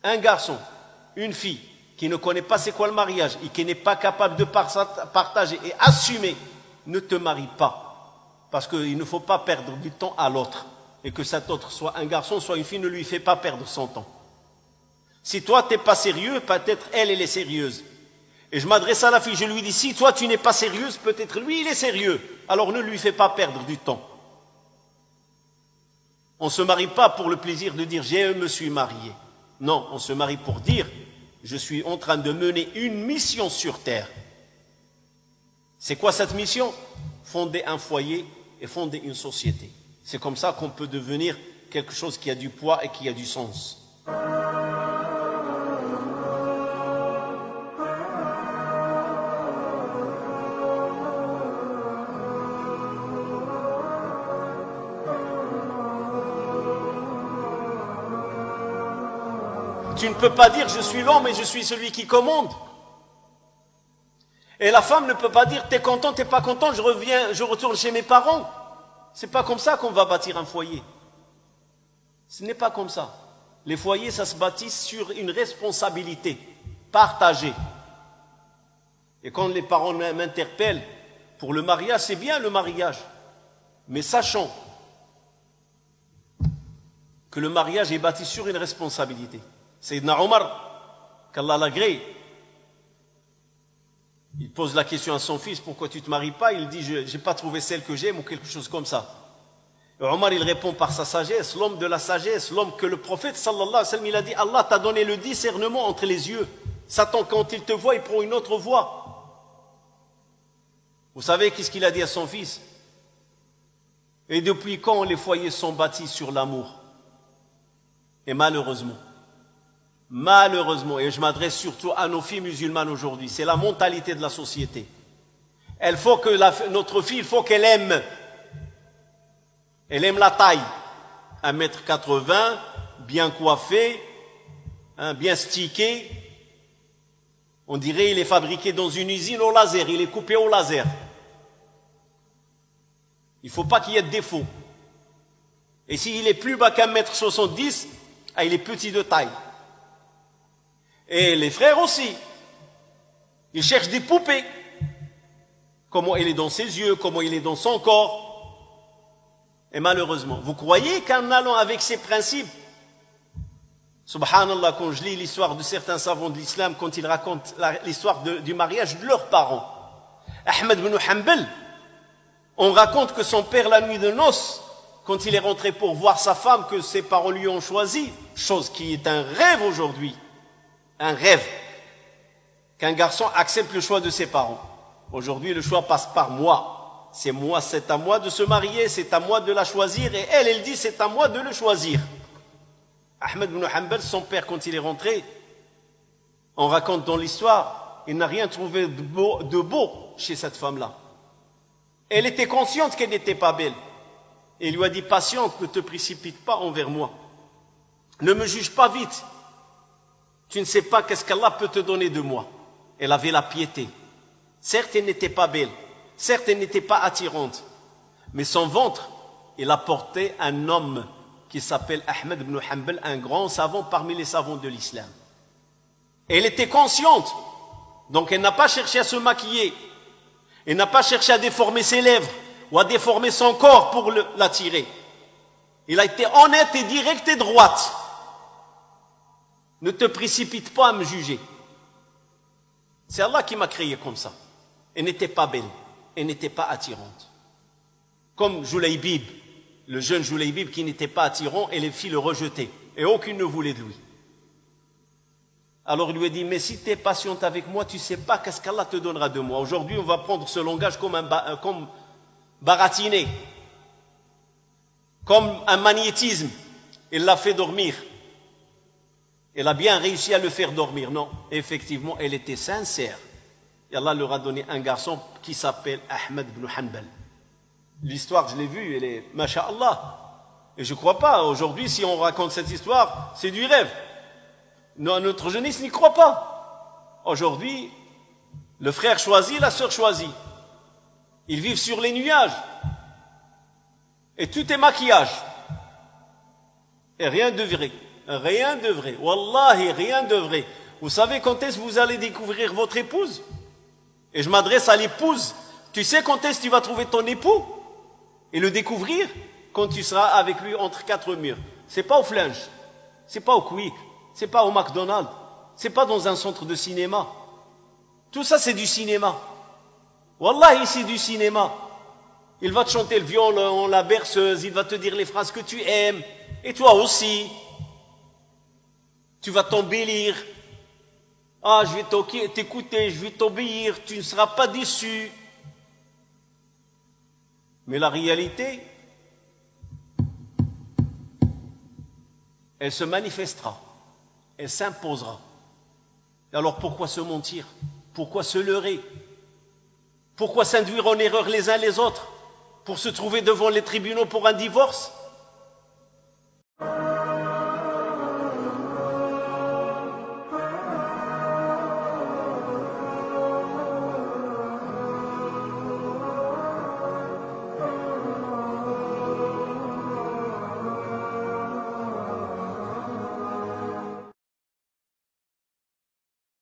Un garçon, une fille qui ne connaît pas c'est quoi le mariage et qui n'est pas capable de partager et assumer, ne te marie pas. Parce qu'il ne faut pas perdre du temps à l'autre. Et que cet autre soit un garçon, soit une fille, ne lui fait pas perdre son temps. Si toi, tu n'es pas sérieux, peut-être elle est sérieuse. Et je m'adresse à la fille, je lui dis, si toi, tu n'es pas sérieuse, peut-être lui, il est sérieux. Alors ne lui fais pas perdre du temps. On ne se marie pas pour le plaisir de dire, je me suis marié. Non, on se marie pour dire, je suis en train de mener une mission sur terre. C'est quoi cette mission? Fonder un foyer et fonder une société. C'est comme ça qu'on peut devenir quelque chose qui a du poids et qui a du sens. Tu ne peux pas dire je suis l'homme et je suis celui qui commande. Et la femme ne peut pas dire t'es content, t'es pas content, je retourne chez mes parents. C'est pas comme ça qu'on va bâtir un foyer. Ce n'est pas comme ça. Les foyers, ça se bâtit sur une responsabilité partagée. Et quand les parents m'interpellent pour le mariage, c'est bien le mariage. Mais sachant que le mariage est bâti sur une responsabilité. Sayyidina Omar, qu'Allah l'agrée, il pose la question à son fils, pourquoi tu ne te maries pas? Il dit, je n'ai pas trouvé celle que j'aime ou quelque chose comme ça. Et Omar, il répond par sa sagesse, l'homme de la sagesse, l'homme que le prophète, sallallahu alayhi wa sallam, il a dit, Allah t'a donné le discernement entre les yeux. Satan, quand il te voit, il prend une autre voie. Vous savez qu'est-ce qu'il a dit à son fils? Et depuis quand les foyers sont bâtis sur l'amour? Et malheureusement, et je m'adresse surtout à nos filles musulmanes aujourd'hui, c'est la mentalité de la société. Il faut que notre fille, il faut qu'elle aime. Elle aime la taille. 1m80, bien coiffé, bien stické. On dirait il est fabriqué dans une usine au laser, il est coupé au laser. Il ne faut pas qu'il y ait de défaut. Et s'il est plus bas qu'1m70, il est petit de taille. Et les frères aussi. Ils cherchent des poupées. Comment il est dans ses yeux, comment il est dans son corps. Et malheureusement, vous croyez qu'en allant avec ces principes, subhanallah, quand je lis l'histoire de certains savants de l'islam, quand ils racontent l'histoire du mariage de leurs parents, Ahmed ibn Hanbal, on raconte que son père, la nuit de noces, quand il est rentré pour voir sa femme que ses parents lui ont choisi, chose qui est un rêve aujourd'hui, un rêve, qu'un garçon accepte le choix de ses parents. Aujourd'hui, le choix passe par moi. C'est moi, c'est à moi de se marier, c'est à moi de la choisir, et elle dit c'est à moi de le choisir. Ahmed ibn Hanbal, son père, quand il est rentré, on raconte dans l'histoire, il n'a rien trouvé de beau chez cette femme-là. Elle était consciente qu'elle n'était pas belle. Et il lui a dit, patiente, ne te précipite pas envers moi. Ne me juge pas vite. Tu ne sais pas qu'est-ce qu'Allah peut te donner de moi. Elle avait la piété. Certes, elle n'était pas belle. Certes, elle n'était pas attirante. Mais son ventre, il apportait un homme qui s'appelle Ahmed ibn Hanbal, un grand savant parmi les savants de l'islam. Elle était consciente. Donc, elle n'a pas cherché à se maquiller. Elle n'a pas cherché à déformer ses lèvres ou à déformer son corps pour l'attirer. Il a été honnête et direct et droite. Ne te précipite pas à me juger. C'est Allah qui m'a créé comme ça. Elle n'était pas belle, elle n'était pas attirante. Comme Julaybib, le jeune Julaybib qui n'était pas attirant et les filles le rejetaient. Et aucune ne voulait de lui. Alors il lui a dit, mais si tu es patiente avec moi, tu ne sais pas qu'est-ce qu'Allah te donnera de moi. Aujourd'hui, on va prendre ce langage comme baratiné, comme un magnétisme. Il l'a fait dormir. Elle a bien réussi à le faire dormir. Non, effectivement, elle était sincère. Et Allah leur a donné un garçon qui s'appelle Ahmed ibn Hanbal. L'histoire, je l'ai vue, elle est masha'Allah. Et je ne crois pas, aujourd'hui, si on raconte cette histoire, c'est du rêve. Non, notre jeunesse n'y croit pas. Aujourd'hui, le frère choisit, la sœur choisit. Ils vivent sur les nuages. Et tout est maquillage. Et rien de vrai. Rien de vrai. Wallahi, rien de vrai. Vous savez quand est-ce que vous allez découvrir votre épouse? Et je m'adresse à l'épouse. Tu sais quand est-ce que tu vas trouver ton époux et le découvrir? Quand tu seras avec lui entre quatre murs. C'est pas au Flinch, c'est pas au Quick, c'est pas au McDonald's, c'est pas dans un centre de cinéma. Tout ça c'est du cinéma. Wallahi c'est du cinéma. Il va te chanter le violon, la berceuse, il va te dire les phrases que tu aimes. Et toi aussi. Tu vas t'embellir. Ah, je vais t'écouter, je vais t'obéir, tu ne seras pas déçu. Mais la réalité, elle se manifestera, elle s'imposera. Alors pourquoi se mentir? Pourquoi se leurrer? Pourquoi s'induire en erreur les uns les autres? Pour se trouver devant les tribunaux pour un divorce?